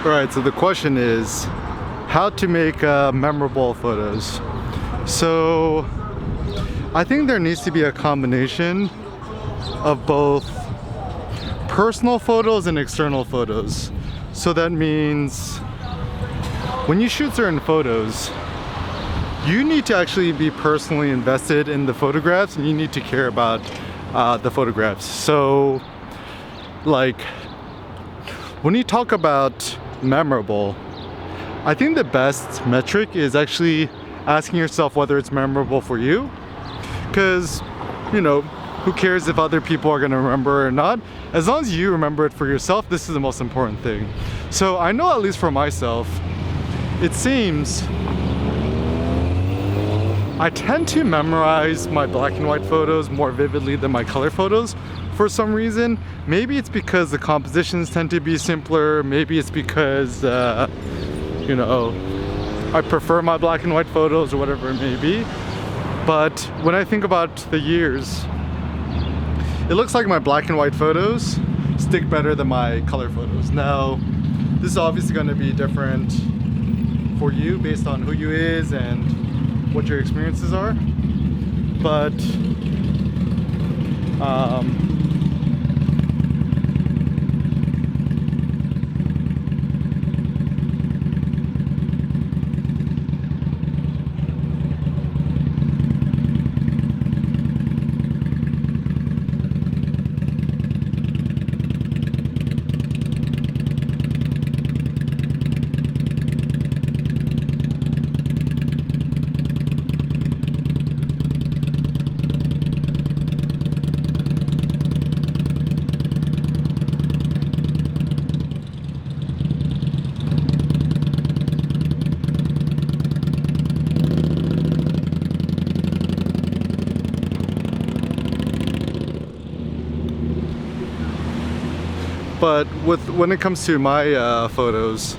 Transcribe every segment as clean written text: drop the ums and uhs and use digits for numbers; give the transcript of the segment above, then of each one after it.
Alright, so the question is how to make memorable photos. So I think there needs to be a combination of both personal photos and external photos. So that means when you shoot certain photos, you need to actually be personally invested in the photographs and you need to care about the photographs. So like when you talk about memorable, I think the best metric is actually asking yourself whether it's memorable for you, because who cares if other people are going to remember or not? As long as you remember it for yourself, this is the most important thing. So I know, at least for myself, it seems I tend to memorize my black and white photos more vividly than my color photos for some reason. Maybe it's because the compositions tend to be simpler. Maybe it's because I prefer my black and white photos or whatever it may be. But when I think about the years, it looks like my black and white photos stick better than my color photos. Now, this is obviously going to be different for you based on who you is and what your experiences are. But when it comes to my photos,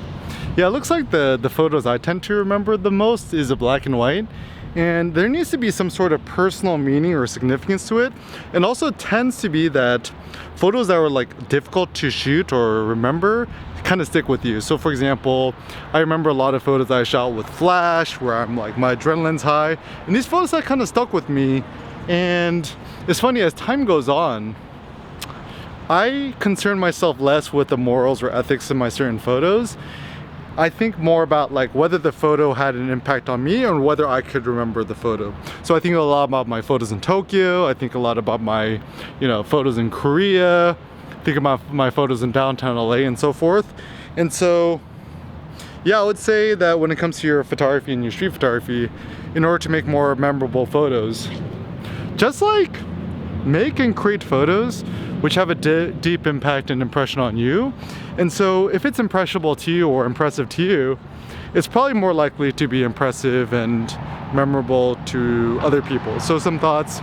yeah, it looks like the photos I tend to remember the most is the black and white, and there needs to be some sort of personal meaning or significance to it. And also it tends to be that photos that were like difficult to shoot or remember kind of stick with you. So for example, I remember a lot of photos I shot with flash where I'm like, my adrenaline's high, and these photos that kind of stuck with me. And it's funny, as time goes on, I concern myself less with the morals or ethics in my certain photos. I think more about like whether the photo had an impact on me or whether I could remember the photo. So I think a lot about my photos in Tokyo. I think a lot about my, photos in Korea. I think about my photos in downtown LA and so forth. And so, yeah, I would say that when it comes to your photography and your street photography, in order to make more memorable photos, just like make and create photos which have a deep impact and impression on you. And so if it's impressionable to you or impressive to you, it's probably more likely to be impressive and memorable to other people. So some thoughts: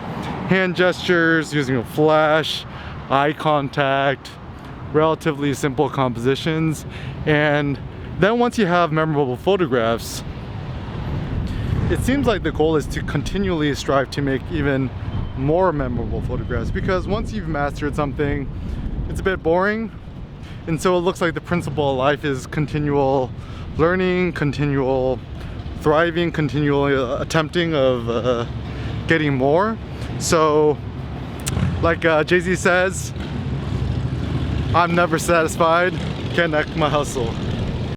hand gestures, using a flash, eye contact, relatively simple compositions. And then once you have memorable photographs, it seems like the goal is to continually strive to make even more memorable photographs, because once you've mastered something, it's a bit boring. And so it looks like the principle of life is continual learning, continual thriving, continual attempting of getting more. So like Jay-Z says, I'm never satisfied, can't act my hustle.